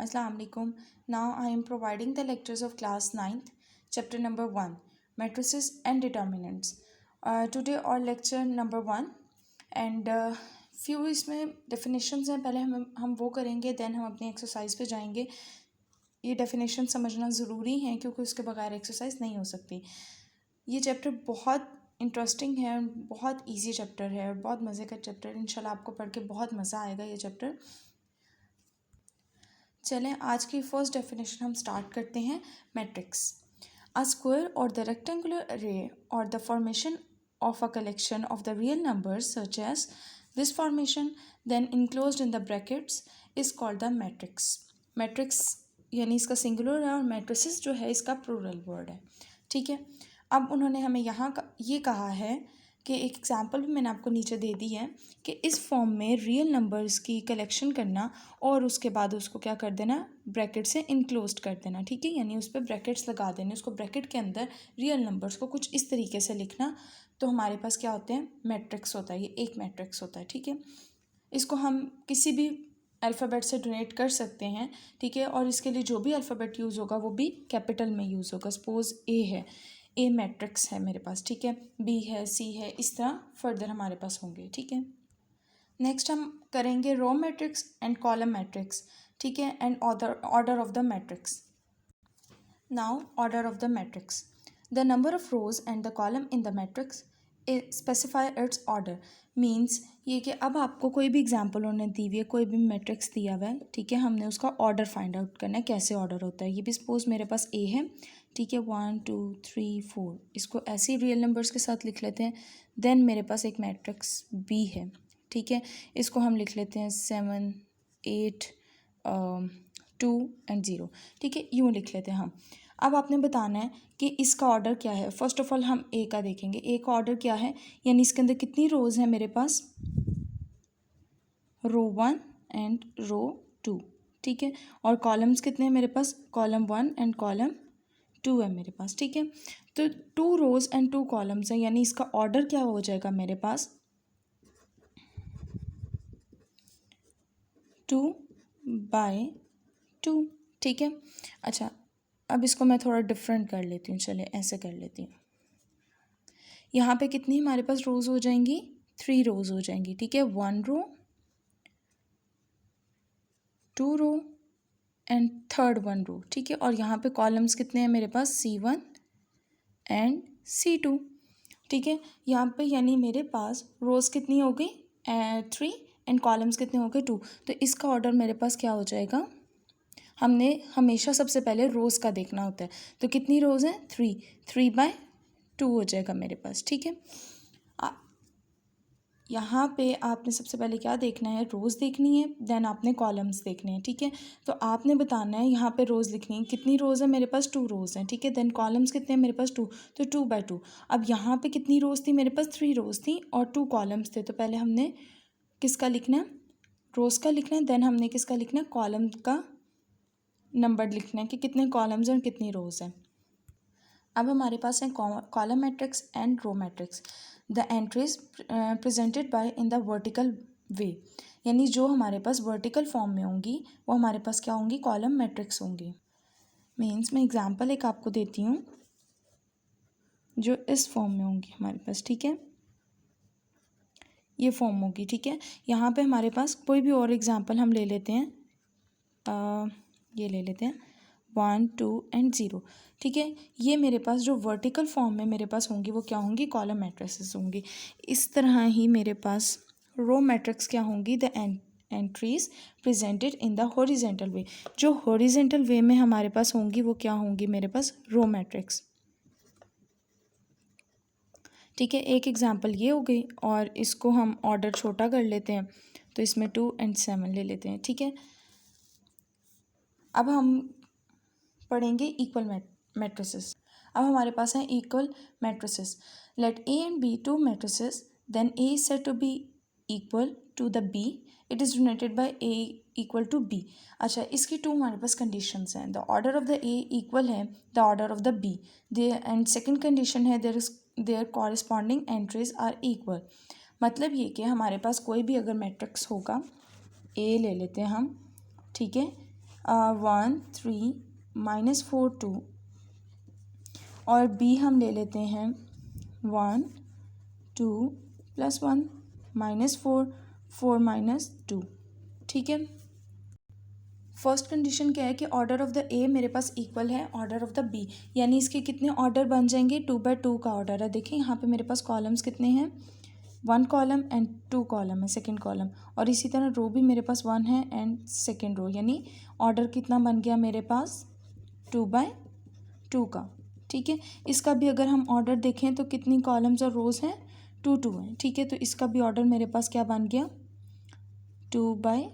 Assalamu alaikum. Now I am providing the lectures of class 9th, chapter number 1, matrices and determinants. Today our lecture number 1 and few इसमें definitions हैं. पहले हम वो करेंगे, then हम अपनी exercise पे जाएंगे. ये definition समझना ज़रूरी है क्योंकि उसके बगैर exercise नहीं हो सकती. ये चैप्टर बहुत इंटरेस्टिंग है, बहुत इजी चैप्टर है और बहुत मज़े का चैप्टर. इंशाल्लाह आपको पढ़ के बहुत मज़ा आएगा ये चैप्टर. चलें आज की फर्स्ट डेफिनेशन हम स्टार्ट करते हैं. मैट्रिक्स, अ स्क्वायर और द रेक्टेंगुलर अरे और the formation of a collection of the real numbers such as this formation then enclosed in the brackets is called the matrix. Matrix यानी इसका singular है और matrices जो है इसका plural word है. ठीक है, अब उन्होंने हमें यहाँ ये कहा है कि एक एग्जांपल भी मैंने आपको नीचे दे दी है कि इस फॉर्म में रियल नंबर्स की कलेक्शन करना और उसके बाद उसको क्या कर देना, ब्रैकेट से इनक्लोज्ड कर देना. ठीक है, यानी उस पर ब्रैकेट्स लगा देने, उसको ब्रैकेट के अंदर रियल नंबर्स को कुछ इस तरीके से लिखना. तो हमारे पास क्या होते हैं, मैट्रिक्स होता है. ये एक मैट्रिक्स होता है. ठीक है, इसको हम किसी भी अल्फ़ाबेट से डोनेट कर सकते हैं. ठीक है, और इसके लिए जो भी अल्फ़ाबेट यूज़ होगा वो भी कैपिटल में यूज़ होगा. सपोज़ ए है, ए मैट्रिक्स है मेरे पास. ठीक है, बी है, सी है, इस तरह फर्दर हमारे पास होंगे. ठीक है, नेक्स्ट हम करेंगे row matrix and column matrix. ठीक है, and order of the matrix. Now order of the matrix, the number of rows and the column in the matrix specify its order. Means ये कि अब आपको कोई भी एग्जाम्पल उन्होंने दी हुई है, कोई भी मैट्रिक्स दिया हुआ है. ठीक है, हमने उसका ऑर्डर फाइंड आउट करना है, कैसे ऑर्डर होता है. ये भी सपोज मेरे पास ए है. ठीक है, 1 2 3 4, इसको ऐसे ही रियल नंबर्स के साथ लिख लेते हैं. देन मेरे पास एक मैट्रिक्स बी है. ठीक है, इसको हम लिख लेते हैं 7 8 2 एंड 0. ठीक है, यूँ लिख लेते हैं हम. अब आपने बताना है कि इसका ऑर्डर क्या है. फर्स्ट ऑफ ऑल हम ए का देखेंगे. ए का ऑर्डर क्या है, यानी इसके अंदर कितनी रोज़ हैं मेरे पास, रो 1 एंड रो 2. ठीक है, और कॉलम्स कितने हैं मेरे पास, कॉलम 1 एंड कॉलम 2 है मेरे पास. ठीक है, तो 2 रोज़ एंड 2 कॉलम्स हैं, यानी इसका ऑर्डर क्या हो जाएगा मेरे पास, 2/2. ठीक है, अच्छा अब इसको मैं थोड़ा डिफरेंट कर लेती हूँ. चले ऐसे कर लेती हूँ. यहाँ पे कितनी हमारे पास रोज़ हो जाएंगी, 3 रोज़ हो जाएंगी. ठीक है, 1 रो 2 रो एंड थर्ड 1 रो. ठीक है, और यहाँ पे कॉलम्स कितने हैं मेरे पास, C1 एंड C2. ठीक है, यहाँ पे यानी मेरे पास रोज़ कितनी हो गई, 3 एंड कॉलम्स कितने हो गए, 2. तो इसका ऑर्डर मेरे पास क्या हो जाएगा, हमने हमेशा सबसे पहले रोज़ का देखना होता है. तो कितनी रोज़ हैं, 3/2 हो जाएगा मेरे पास. ठीक है, यहाँ पे आपने सबसे पहले क्या देखना है, रोज़ देखनी है, देन आपने कॉलम्स देखने हैं. ठीक है, तो आपने बताना है यहाँ पे रोज़ लिखनी है, कितनी रोज़ है मेरे पास, 2 रोज़ हैं. ठीक है, देन कॉलम्स कितने हैं मेरे पास, 2, तो 2/2. अब यहाँ पे कितनी रोज़ थी मेरे पास, 3 रोज़ थी और 2 कॉलम्स थे. तो पहले हमने किसका लिखना है, रोज़ का लिखना है, देन हमने किसका लिखना है, कॉलम का नंबर लिखना है कि कितने कॉलम्स हैं और कितनी रोज़ हैं. अब हमारे पास है column matrix and row matrix. The entries presented by in the vertical way, यानी जो हमारे पास वर्टिकल फॉर्म में होंगी वो हमारे पास क्या होंगी, कॉलम मैट्रिक्स होंगी. मीन्स मैं एग्जांपल एक आपको देती हूँ जो इस फॉर्म में होंगी हमारे पास. ठीक है, ये फॉर्म होगी. ठीक है, यहाँ पे हमारे पास कोई भी और एग्जांपल हम ले लेते हैं. ये ले लेते हैं 1 2 एंड 0. ठीक है, ये मेरे पास जो वर्टिकल फॉर्म में मेरे पास होंगी वो क्या होंगी, कॉलम मैट्रिसेस होंगी. इस तरह ही मेरे पास रो मैट्रिक्स क्या होंगी, the entries presented in the horizontal way. जो हॉरिजेंटल वे में हमारे पास होंगी वो क्या होंगी मेरे पास, रो मैट्रिक्स. ठीक है, एक एग्जांपल ये हो गई और इसको हम ऑर्डर छोटा कर लेते हैं, तो इसमें 2 एंड 7 ले लेते हैं. ठीक है, अब हम पढ़ेंगे इक्वल मैट्रिसेस. अब हमारे पास हैं equal matrices. Let A and B 2 matrices, then A is said to be equal to the B. It is denoted by A equal to B. अच्छा, इसकी 2 हमारे पास कंडीशंस हैं. The order of the A equal है the order of the B. And second condition है their corresponding entries are equal. मतलब ये कि हमारे पास कोई भी अगर मैट्रिक्स होगा, ए ले लेते हैं हम. ठीक है, 1 3 -4 2, और बी हम ले लेते हैं 1 2 +1 -4 4 -2, ठीक है। फर्स्ट कंडीशन क्या है कि ऑर्डर ऑफ द ए मेरे पास इक्वल है ऑर्डर ऑफ द बी, यानी इसके कितने ऑर्डर बन जाएंगे, 2/2 का ऑर्डर है। देखिए यहाँ पे मेरे पास कॉलम्स कितने हैं, 1 कॉलम एंड 2 कॉलम है, सेकंड कॉलम, और इसी तरह रो भी मेरे पास 1 है एंड सेकंड रो, यानी ऑर्डर कितना बन गया मेरे पास 2/2 का, ठीक है। इसका भी अगर हम ऑर्डर देखें तो कितनी कॉलम्स और रोज़ हैं, 2 हैं, ठीक है। तो इसका भी ऑर्डर मेरे पास क्या बन गया, 2/2,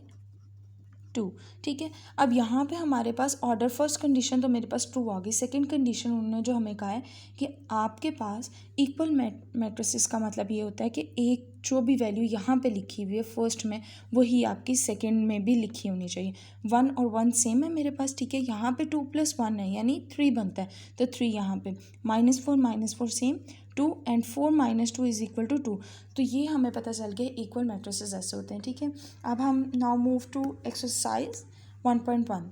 ठीक है। अब यहाँ पे हमारे पास ऑर्डर, फर्स्ट कंडीशन तो मेरे पास ट्रू आ गई। सेकंड कंडीशन उन्होंने जो हमें कहा है कि आपके पास इक्वल मैट्रिसेस का मतलब ये होता है कि एक जो भी वैल्यू यहाँ पे लिखी हुई है फर्स्ट में, वही आपकी सेकंड में भी लिखी होनी चाहिए। 1 और 1 सेम है मेरे पास, ठीक है। यहाँ पे 2 + 1 है यानी 3 बनता है, तो 3 यहाँ पे, -4 सेम, 2 एंड 4 - 2 = 2। तो ये हमें पता चल गया इक्वल मैट्रिसेस ऐसे होते हैं, ठीक है। अब हम नाउ मूव टू एक्सरसाइज 1.1।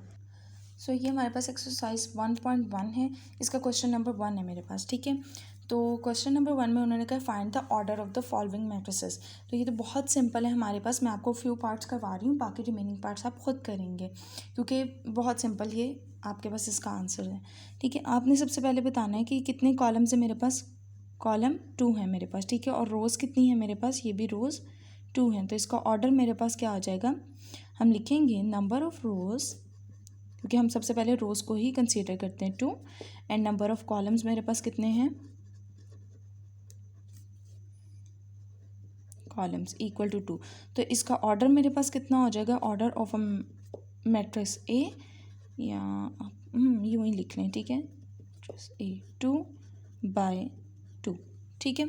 सो ये हमारे पास एक्सरसाइज 1.1 है, इसका क्वेश्चन नंबर 1 है मेरे पास, ठीक है। तो क्वेश्चन नंबर 1 में उन्होंने कहा find the order of the following matrices. तो ये तो बहुत सिंपल है हमारे पास, मैं आपको फ्यू पार्ट्स करवा रही हूँ, बाकी रिमेनिंग पार्ट्स आप खुद करेंगे क्योंकि बहुत सिंपल ये आपके पास इसका आंसर है, ठीक है। आपने सबसे पहले बताना है कि कितने कॉलम्स है मेरे पास, कॉलम 2 है मेरे पास, ठीक है, और रोज़ कितनी है मेरे पास, ये भी रोज़ 2 हैं। तो इसका ऑर्डर मेरे पास क्या आ जाएगा, हम लिखेंगे नंबर ऑफ़ रोज़, क्योंकि हम सबसे पहले रोज़ को ही कंसीडर करते हैं 2, एंड नंबर ऑफ़ कॉलम्स मेरे पास कितने हैं, कॉलम्स = 2। तो इसका ऑर्डर मेरे पास कितना हो जाएगा, order of a matrix A, या यूँ ही लिख लें, ठीक है, ए 2/2, ठीक है।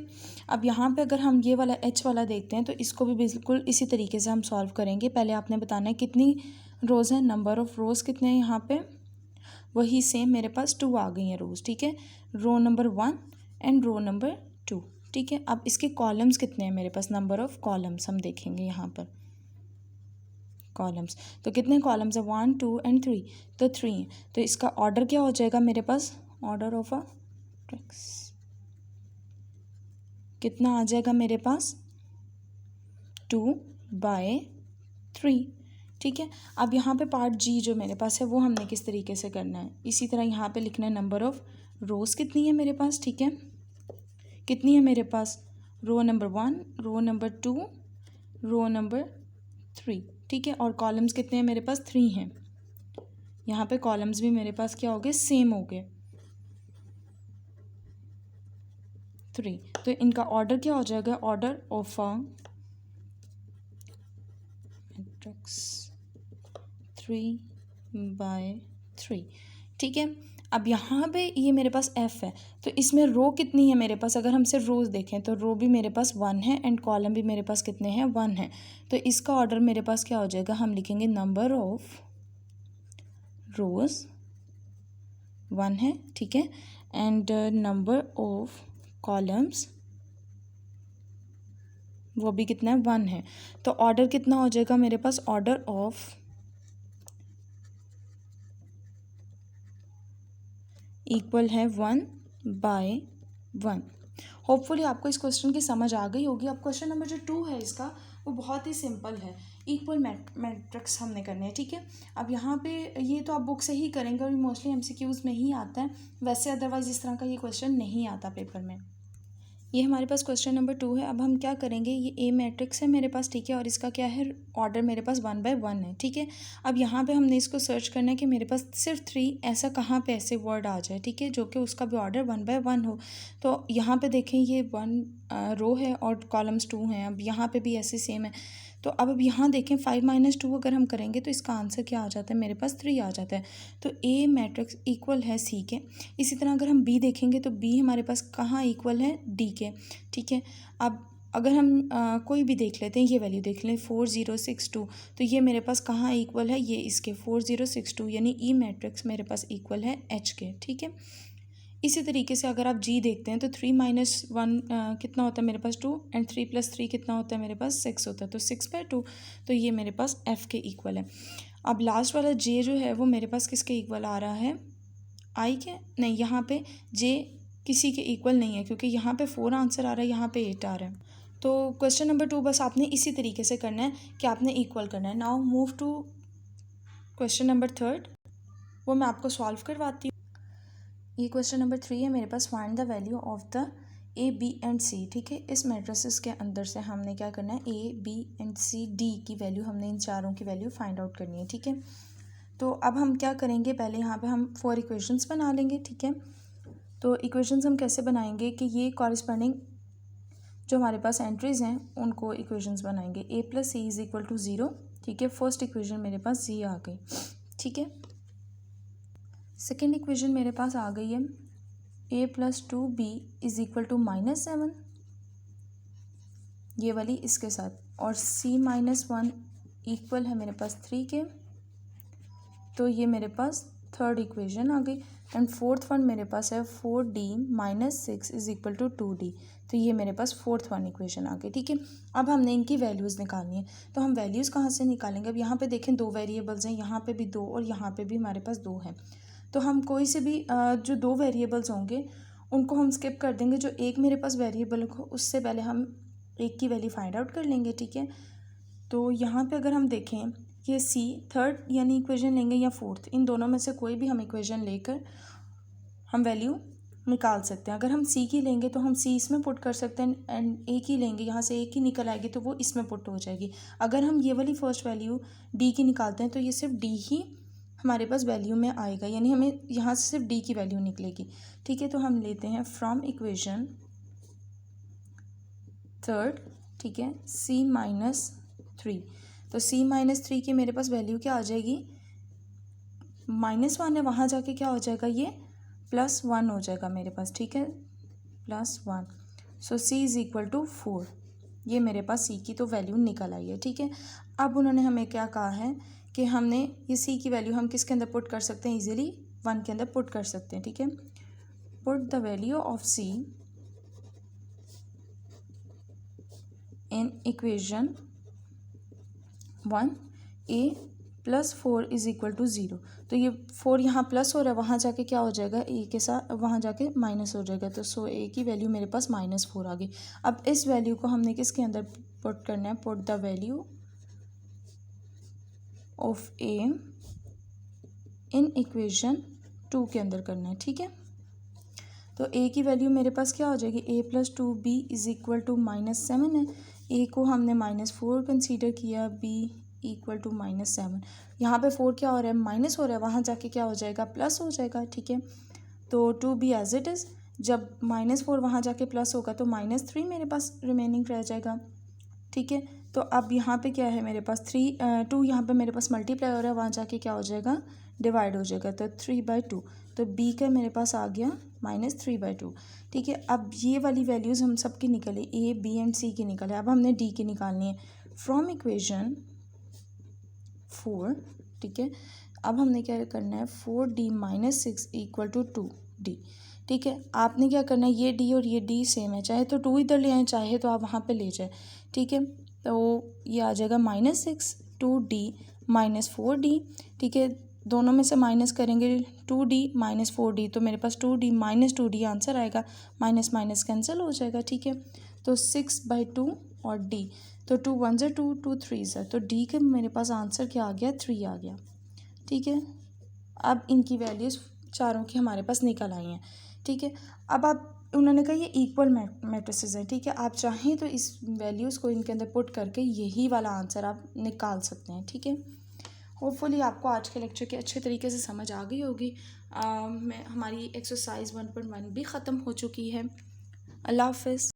अब यहाँ पे अगर हम ये वाला H वाला देखते हैं तो इसको भी बिल्कुल इसी तरीके से हम सॉल्व करेंगे। पहले आपने बताना है कितनी रोज़ है, नंबर ऑफ़ रोज़ कितने हैं यहाँ पे, वही सेम मेरे पास 2 आ गई हैं रोज़, ठीक है। Row number 1 and row number 2, ठीक है। अब इसके कॉलम्स कितने हैं मेरे पास, नंबर ऑफ़ कॉलम्स हम देखेंगे यहाँ पर, कॉलम्स तो कितने कॉलम्स है, 1 2 एंड 3, तो 3 है। तो इसका ऑर्डर क्या हो जाएगा मेरे पास, ऑर्डर ऑफ अ मैट्रिक्स कितना आ जाएगा मेरे पास, 2/3, ठीक है। अब यहाँ पे पार्ट जी जो मेरे पास है वो हमने किस तरीके से करना है, इसी तरह यहाँ पे लिखना है नंबर ऑफ़ रोज़ कितनी है मेरे पास, ठीक है, कितनी है मेरे पास, row number 1, row number 2, row number 3, ठीक है, और कॉलम्स कितने हैं मेरे पास, 3 हैं। यहाँ पे कॉलम्स भी मेरे पास क्या हो गए, सेम हो गए, 3। तो इनका ऑर्डर क्या हो जाएगा, ऑर्डर ऑफ अ मैट्रिक्स 3/3, ठीक है। अब यहाँ पे ये मेरे पास F है, तो इसमें रो कितनी है मेरे पास, अगर हम सिर्फ रोज़ देखें तो रो भी मेरे पास 1 है एंड कॉलम भी मेरे पास कितने हैं, 1 है। तो इसका ऑर्डर मेरे पास क्या हो जाएगा, हम लिखेंगे नंबर ऑफ रोज़ 1 है, ठीक है, एंड नंबर ऑफ कॉलम्स वो भी कितना है, 1 है। तो ऑर्डर कितना हो जाएगा मेरे पास, ऑर्डर ऑफ इक्वल है 1/1। होपफुली आपको इस क्वेश्चन की समझ आ गई होगी। अब क्वेश्चन नंबर जो 2 है इसका वो बहुत ही सिंपल है, इक्वल मैट्रिक्स हमने करने हैं, ठीक है। अब यहाँ पे ये तो आप बुक से ही करेंगे और मोस्टली MCQs में ही आता है, वैसे अदरवाइज इस तरह का ये क्वेश्चन नहीं आता पेपर में। ये हमारे पास क्वेश्चन नंबर 2 है। अब हम क्या करेंगे, ये ए मैट्रिक्स है मेरे पास, ठीक है, और इसका क्या है, ऑर्डर मेरे पास 1/1 है, ठीक है। अब यहाँ पे हमने इसको सर्च करना है कि मेरे पास सिर्फ 3 ऐसा कहाँ पे ऐसे वर्ड आ जाए, ठीक है, जो कि उसका भी ऑर्डर 1/1 हो। तो यहाँ पे देखें ये 1 रो है और कॉलम्स 2 हैं। अब यहाँ पे भी ऐसे सेम है। तो अब यहाँ देखें 5 - 2 अगर हम करेंगे तो इसका आंसर क्या आ जाता है, मेरे पास 3 आ जाता है। तो ए मैट्रिक्स इक्वल है सी के। इसी तरह अगर हम बी देखेंगे तो बी हमारे पास कहाँ इक्वल है, डी के, ठीक है। अब अगर हम कोई भी देख लेते हैं, ये वैल्यू देख लें 4062, तो ये मेरे पास कहाँ इक्वल है, ये इसके 4062, यानी ई मैट्रिक्स मेरे पास इक्वल है एच के, ठीक है। इसी तरीके से अगर आप जी देखते हैं तो 3 - 1 कितना होता है मेरे पास, 2, एंड 3 + 3 कितना होता है मेरे पास, 6 होता है, तो 6/2। तो ये मेरे पास एफ़ के इक्वल है। अब लास्ट वाला जे जो है वो मेरे पास किसके इक्वल आ रहा है, आई के, नहीं यहाँ पे जे किसी के इक्वल नहीं है क्योंकि यहाँ पे 4 आंसर आ रहा है, यहाँ पे 8 आ रहा है। तो क्वेश्चन नंबर 2 बस आपने इसी तरीके से करना है कि आपने इक्वल करना है। Now move to question number 3, वो मैं आपको सॉल्व करवाती हूँ। ये क्वेश्चन नंबर 3 है मेरे पास, find the value of the A B and C. ठीक है, इस मैट्रिसेस के अंदर से हमने क्या करना है, A B and C D की वैल्यू, हमने इन चारों की वैल्यू फाइंड आउट करनी है। ठीक है, तो अब हम क्या करेंगे, पहले यहाँ पे हम 4 इक्वेशंस बना लेंगे। ठीक है, तो इक्वेशंस हम कैसे बनाएंगे कि ये कॉरस्पॉन्डिंग जो हमारे पास एंट्रीज हैं उनको इक्वेशंस बनाएंगे। A plus C is equal to 0। ठीक है, फर्स्ट इक्वेशन मेरे पास जी आ गई। ठीक है, सेकेंड इक्वेशन मेरे पास आ गई है A plus 2b is equal to -7, ये वाली इसके साथ, और c-1 इक्वल है मेरे पास 3 के। तो ये मेरे पास थर्ड इक्वेशन आ गई। एंड फोर्थ वन मेरे पास है 4d - 6 is equal to 2d। तो ये मेरे पास फोर्थ वन इक्वेशन आ गई। ठीक है, अब हमने इनकी वैल्यूज़ निकालनी है। तो हम वैल्यूज़ कहाँ से निकालेंगे, अब यहाँ पे देखें 2 वेरिएबल्स हैं, यहाँ पे भी 2 और यहाँ पे भी हमारे पास 2 हैं। तो हम कोई से भी जो 2 वेरिएबल्स होंगे उनको हम स्किप कर देंगे, जो एक मेरे पास वेरिएबल हो उससे पहले हम एक की वैल्यू फाइंड आउट कर लेंगे। ठीक है, तो यहाँ पे अगर हम देखें कि सी थर्ड यानी इक्वेशन लेंगे या फोर्थ, इन दोनों में से कोई भी हम इक्वेशन लेकर हम वैल्यू निकाल सकते हैं। अगर हम सी की लेंगे तो हम सी इसमें पुट कर सकते हैं, एंड ए की लेंगे, यहाँ से ए की निकल आएगी तो वो इसमें पुट हो जाएगी। अगर हम ये वाली फर्स्ट वैल्यू डी की निकालते हैं तो ये सिर्फ डी ही हमारे पास वैल्यू में आएगा, यानी हमें यहाँ से सिर्फ डी की वैल्यू निकलेगी। ठीक है, तो हम लेते हैं फ्रॉम इक्वेशन थर्ड, ठीक है, c-3। तो c-3 की मेरे पास वैल्यू क्या आ जाएगी, -1 है, वहाँ जाके क्या हो जाएगा, ये +1 हो जाएगा मेरे पास। ठीक है, +1। सो c इज़ इक्वल टू 4। ये मेरे पास c की तो वैल्यू निकल आई है। ठीक है, अब उन्होंने हमें क्या कहा है कि हमने ये c की वैल्यू हम किसके अंदर पुट कर सकते हैं, इजीली 1 के अंदर पुट कर सकते हैं। ठीक है, put the value of c in equation 1, a + 4 is equal to 0। तो ये 4 यहाँ प्लस हो रहा है, वहाँ जाके क्या हो जाएगा, a के साथ वहाँ जाके माइनस हो जाएगा। तो सो a की वैल्यू मेरे पास -4 आ गई। अब इस वैल्यू को हमने किसके अंदर पुट करना है, put the value of a in equation 2 के अंदर करना है। ठीक है, तो a की वैल्यू मेरे पास क्या हो जाएगी, a + 2b is equal to -7 है। a को हमने -4 कंसीडर किया, b इक्वल टू -7। यहाँ पे 4 क्या हो रहा है, माइनस हो रहा है, वहाँ जाके क्या हो जाएगा, प्लस हो जाएगा। ठीक है, तो 2b एज इट इज़, जब -4 वहाँ जाके प्लस होगा तो -3 मेरे पास रिमेनिंग रह जाएगा। ठीक है, तो अब यहाँ पे क्या है मेरे पास 2 यहाँ पे मेरे पास मल्टीप्लाई हो रहा है, वहाँ जाके क्या हो जाएगा, डिवाइड हो जाएगा। तो 3/2, तो b का मेरे पास आ गया -3/2। ठीक है, अब ये वाली वैल्यूज़ हम सब की निकले, a b एंड c की निकले। अब हमने d की निकालनी है फ्रॉम इक्वेशन 4। ठीक है, अब हमने क्या करना है, 4d - 6 इक्वल टू 2d। ठीक है, आपने क्या करना है, ये d और ये d सेम है, चाहे तो 2 इधर ले आए, चाहे तो आप वहाँ पे ले जाए। ठीक है, तो ये आ जाएगा -6 2d - 4d। ठीक है, दोनों में से माइनस करेंगे 2d - 4d, तो मेरे पास 2d - 2d आंसर आएगा, माइनस माइनस कैंसिल हो जाएगा। ठीक है, तो 6/2 और d, तो 2 1 ज़ा 2 2 3 ज़ा, तो d के मेरे पास आंसर क्या आ गया, 3 आ गया। ठीक है, अब इनकी वैल्यूज़ चारों की हमारे पास निकल आई हैं। ठीक है, अब आप उन्होंने कहा ये इक्वल मैट्रिसेस है। ठीक है, आप चाहें तो इस वैल्यूज़ को इनके अंदर पुट करके यही वाला आंसर आप निकाल सकते हैं। ठीक है, होपफुली आपको आज के लेक्चर की अच्छे तरीके से समझ आ गई होगी। हमारी एक्सरसाइज 1.1 भी ख़त्म हो चुकी है। अल्लाह हाफ़िज़।